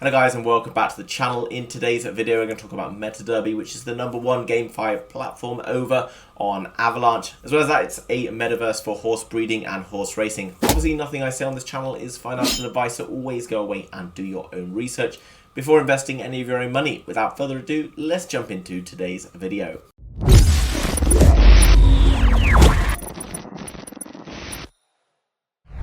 Hello guys and welcome back to the channel. In today's video we're going to talk about Metaderby, which is the #1 GameFi platform over on Avalanche. As well as that, it's a metaverse for horse breeding and horse racing. Obviously nothing I say on this channel is financial advice, so always go away and do your own research before investing any of your own money. Without further ado, let's jump into today's video.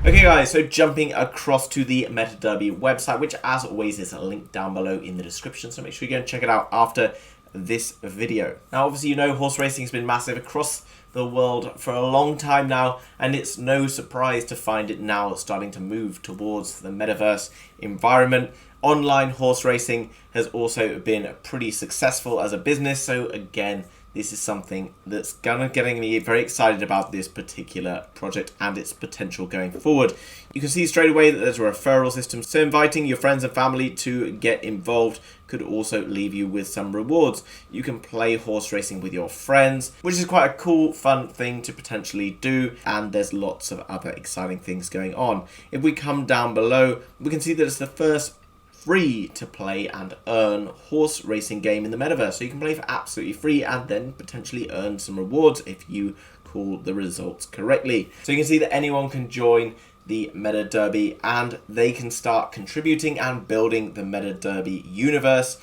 Okay guys, so jumping across to the Metaderby website, which as always is linked down below in the description, so make sure you go and check it out after this video. Now obviously you know horse racing has been massive across the world for a long time now, and it's no surprise to find it now starting to move towards the metaverse environment. Online horse racing has also been pretty successful as a business, so again, this is something that's getting me very excited about this particular project and its potential going forward. You can see straight away that there's a referral system, so inviting your friends and family to get involved could also leave you with some rewards. You can play horse racing with your friends, which is quite a cool, fun thing to potentially do, and there's lots of other exciting things going on. If we come down below, we can see that it's the first free to play and earn horse racing game in the metaverse, so you can play for absolutely free and then potentially earn some rewards if you call the results correctly. So you can see that anyone can join the Metaderby and they can start contributing and building the Metaderby universe.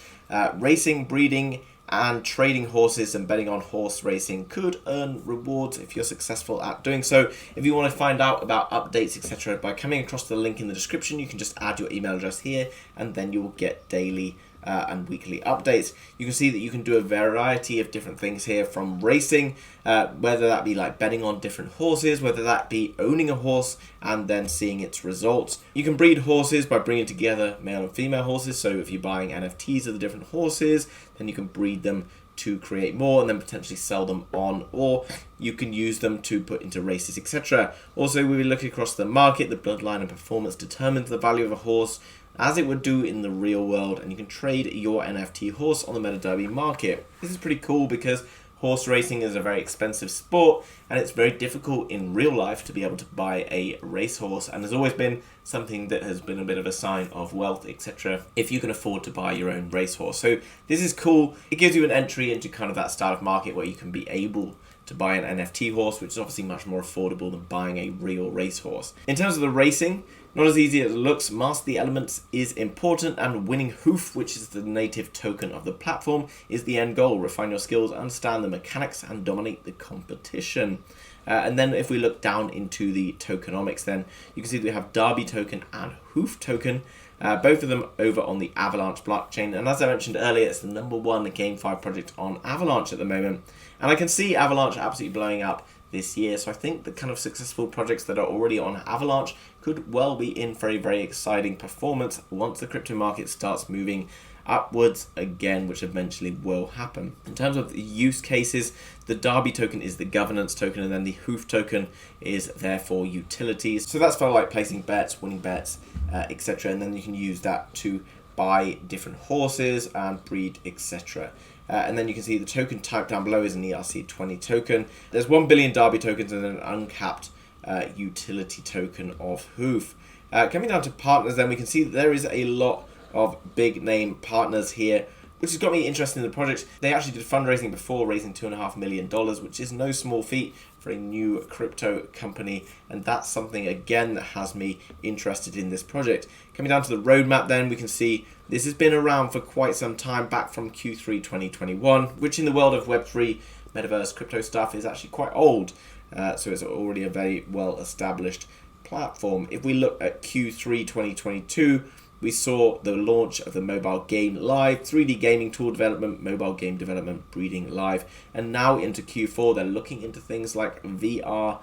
Racing, breeding and trading horses and betting on horse racing could earn rewards if you're successful at doing so. If you want to find out about updates, etc., by coming across the link in the description, you can just add your email address here and then you will get daily and weekly updates. You can see that you can do a variety of different things here, from racing, whether that be like betting on different horses, whether that be owning a horse and then seeing its results. You can breed horses by bringing together male and female horses, so if you're buying NFTs of the different horses, then you can breed them to create more and then potentially sell them on, or you can use them to put into races, etc. Also, we will look across the market. The bloodline and performance determines the value of a horse, as it would do in the real world, and you can trade your NFT horse on the Metaderby market. This is pretty cool because horse racing is a very expensive sport and it's very difficult in real life to be able to buy a racehorse, and has always been something that has been a bit of a sign of wealth, etc., if you can afford to buy your own racehorse. So this is cool. It gives you an entry into kind of that style of market where you can be able to buy an NFT horse, which is obviously much more affordable than buying a real racehorse. In terms of the racing, not as easy as it looks. Master the elements is important, and winning HOOF, which is the native token of the platform, is the end goal. Refine your skills, understand the mechanics, and dominate the competition. And then if we look down into the tokenomics, then you can see that we have Derby token and HOOF token, both of them over on the Avalanche blockchain. And as I mentioned earlier, it's the #1 GameFi project on Avalanche at the moment. And I can see Avalanche absolutely blowing up this year, so I think the kind of successful projects that are already on Avalanche could well be in for a very exciting performance once the crypto market starts moving upwards again, which eventually will happen. In terms of the use cases, the Derby token is the governance token, and then the HOOF token is therefore utilities. So that's for like placing bets, winning bets, etc., and then you can use that to buy different horses and breed, etc. And then you can see the token type down below is an ERC20 token. There's 1 billion Derby tokens and an uncapped utility token of HOOF. Coming down to partners, then we can see that there is a lot of big name partners here, which has got me interested in the project. They actually did fundraising before, raising $2.5 million, which is no small feat for a new crypto company, and that's something again that has me interested in this project. Coming down to the roadmap, then we can see this has been around for quite some time, back from Q3 2021, which in the world of Web3 metaverse crypto stuff is actually quite old, so it's already a very well established platform. If we look at Q3 2022, we saw the launch of the mobile game live, 3D gaming tool development, mobile game development, breeding live, and now into Q4 they're looking into things like VR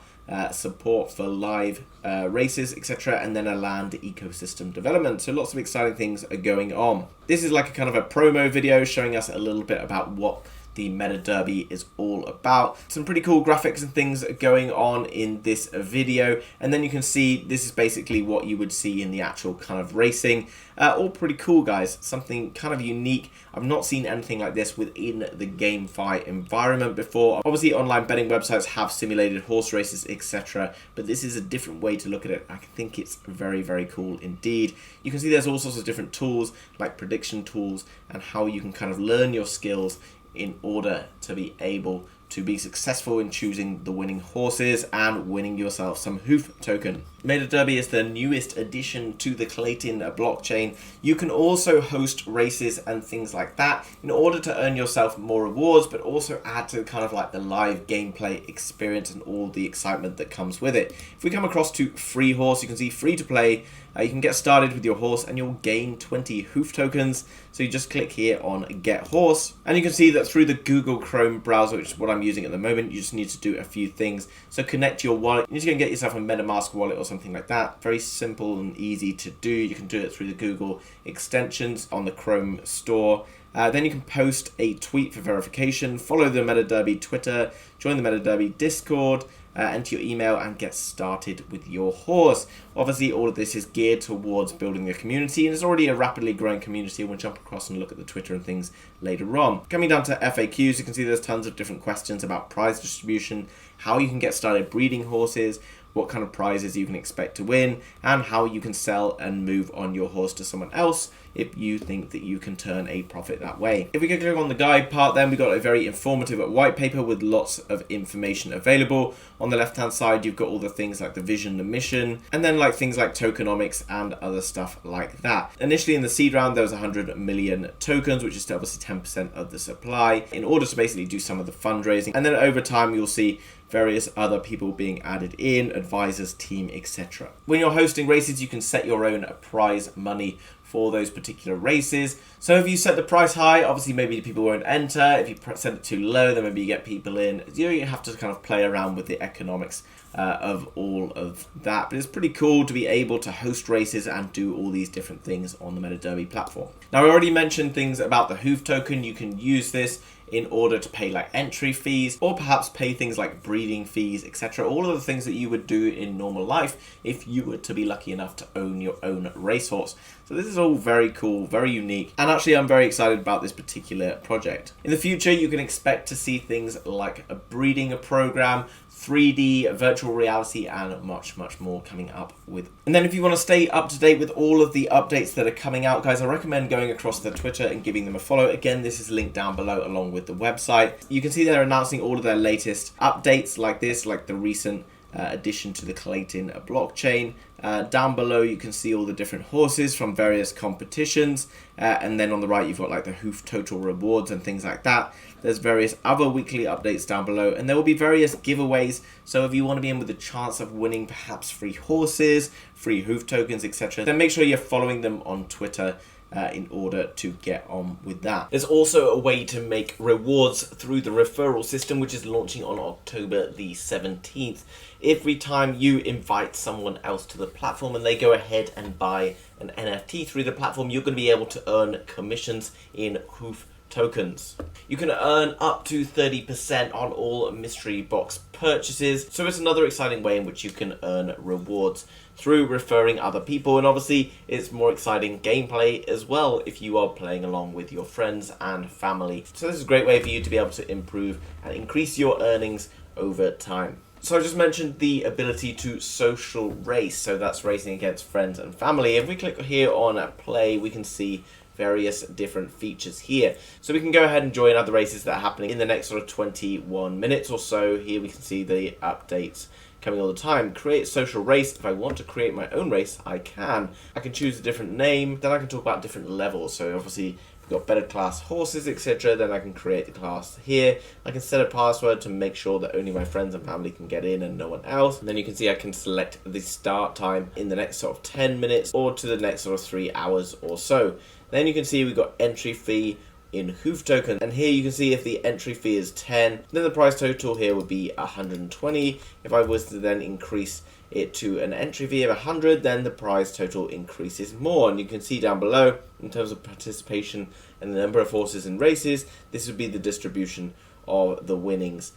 support for live races, etc., and then a land ecosystem development. So lots of exciting things are going on. This is like a kind of a promo video showing us a little bit about what the Metaderby is all about. Some pretty cool graphics and things going on in this video, and then you can see this is basically what you would see in the actual kind of racing. All pretty cool, guys. Something kind of unique. I've not seen anything like this within the GameFi environment before. Obviously, online betting websites have simulated horse races, etc., but this is a different way to look at it. I think it's very, very cool indeed. You can see there's all sorts of different tools, like prediction tools, and how you can kind of learn your skills in order to be able to be successful in choosing the winning horses and winning yourself some HOOF token. Metaderby is the newest addition to the Clayton blockchain. You can also host races and things like that in order to earn yourself more rewards, but also add to kind of like the live gameplay experience and all the excitement that comes with it. If we come across to free horse, you can see free to play. You can get started with your horse and you'll gain 20 HOOF tokens. So you just click here on get horse, and you can see that through the Google Chrome browser, which is what I'm using at the moment, you just need to do a few things. So connect your wallet. You need to go and get yourself a MetaMask wallet or something like that. Very simple and easy to do. You can do it through the Google extensions on the Chrome store. Then you can post a tweet for verification, follow the Metaderby Twitter, join the Metaderby Discord, enter your email and get started with your horse. Obviously, all of this is geared towards building a community, and it's already a rapidly growing community. We'll jump across and look at the Twitter and things later on. Coming down to FAQs, you can see there's tons of different questions about prize distribution, how you can get started breeding horses, what kind of prizes you can expect to win, and how you can sell and move on your horse to someone else if you think that you can turn a profit that way. If we can click on the guide part, then we've got a very informative white paper with lots of information available. On the left hand side, you've got all the things like the vision, the mission, and then like things like tokenomics and other stuff like that. Initially in the seed round, there was 100 million tokens, which is obviously 10% of the supply, in order to basically do some of the fundraising. And then over time, you'll see various other people being added in, advisors, team, etc. When you're hosting races, you can set your own prize money for those particular races. So if you set the price high, obviously maybe people won't enter. If you set it too low, then maybe you get people in. You have to kind of play around with the economics of all of that. But it's pretty cool to be able to host races and do all these different things on the Metaderby platform. Now, I already mentioned things about the HOOF token. You can use this in order to pay like entry fees, or perhaps pay things like breeding fees, etc. All of the things that you would do in normal life if you were to be lucky enough to own your own racehorse. So this is all very cool, very unique, and actually I'm very excited about this particular project. In the future, you can expect to see things like a breeding program, 3D, virtual reality, and much, much more coming up with. And then if you want to stay up to date with all of the updates that are coming out, guys, I recommend going across the Twitter and giving them a follow. Again, this is linked down below along with the website. You can see they're announcing all of their latest updates like this, like the recent addition to the Clayton blockchain. Down below you can see all the different horses from various competitions, and then on the right you've got like the HOOF total rewards and things like that. There's various other weekly updates down below, and there will be various giveaways. So if you want to be in with a chance of winning perhaps free horses, free HOOF tokens, etc., then make sure you're following them on Twitter in order to get on with that. There's also a way to make rewards through the referral system, which is launching on October the 17th. Every time you invite someone else to the platform and they go ahead and buy an NFT through the platform, you're going to be able to earn commissions in HOOF tokens. You can earn up to 30% on all mystery box purchases. So it's another exciting way in which you can earn rewards through referring other people, and obviously it's more exciting gameplay as well if you are playing along with your friends and family. So this is a great way for you to be able to improve and increase your earnings over time. So I just mentioned the ability to social race, so that's racing against friends and family. If we click here on play, we can see various different features here. So we can go ahead and join other races that are happening in the next sort of 21 minutes or so. Here we can see the updates coming all the time. Create social race. If I want to create my own race, I can. I can choose a different name. Then I can talk about different levels. So obviously, if we've got better class horses, etc., then I can create the class here. I can set a password to make sure that only my friends and family can get in and no one else. And then you can see I can select the start time in the next sort of 10 minutes or to the next sort of 3 hours or so. Then you can see we've got entry fee, in HOOF token. And here you can see if the entry fee is 10, then the price total here would be 120. If I was to then increase it to an entry fee of 100, then the prize total increases more. And you can see down below, in terms of participation and the number of horses in races, this would be the distribution of the winnings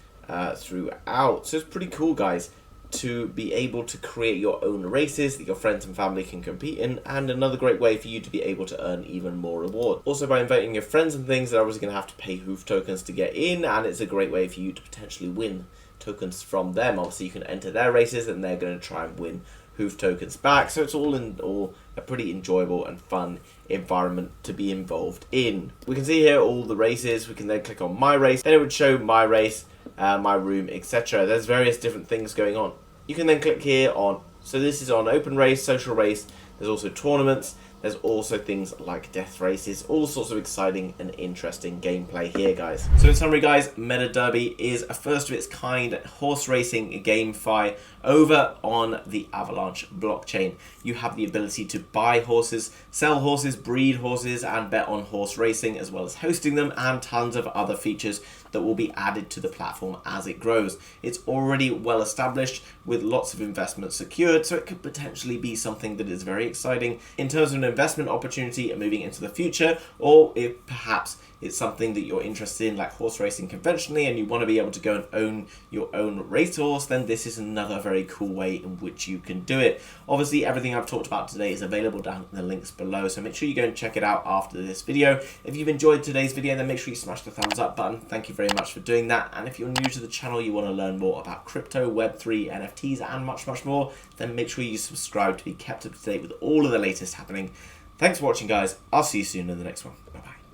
throughout. So it's pretty cool, guys, to be able to create your own races that your friends and family can compete in, and another great way for you to be able to earn even more reward. Also, by inviting your friends and things, they're obviously going to have to pay HOOF tokens to get in, and it's a great way for you to potentially win tokens from them. Obviously, you can enter their races and they're going to try and win HOOF tokens back. So it's all in all a pretty enjoyable and fun environment to be involved in. We can see here all the races. We can then click on my race, and it would show my race, my room, etc. There's various different things going on. You can then click here on, so this is on open race, social race. There's also tournaments. There's also things like death races, all sorts of exciting and interesting gameplay here, guys. So in summary, guys, Metaderby is a first of its kind horse racing GameFi over on the Avalanche blockchain. You have the ability to buy horses, sell horses, breed horses, and bet on horse racing, as well as hosting them, and tons of other features that will be added to the platform as it grows. It's already well established with lots of investment secured, so it could potentially be something that is very exciting in terms of an investment opportunity moving into the future, or if perhaps it's something that you're interested in, like horse racing conventionally, and you want to be able to go and own your own racehorse, then this is another very cool way in which you can do it. Obviously, everything I've talked about today is available down in the links below, so make sure you go and check it out after this video. If you've enjoyed today's video, then make sure you smash the thumbs up button. Thank you very much for doing that. And if you're new to the channel, you want to learn more about crypto, Web3, NFTs, and much, much more, then make sure you subscribe to be kept up to date with all of the latest happening. Thanks for watching, guys. I'll see you soon in the next one. Bye-bye.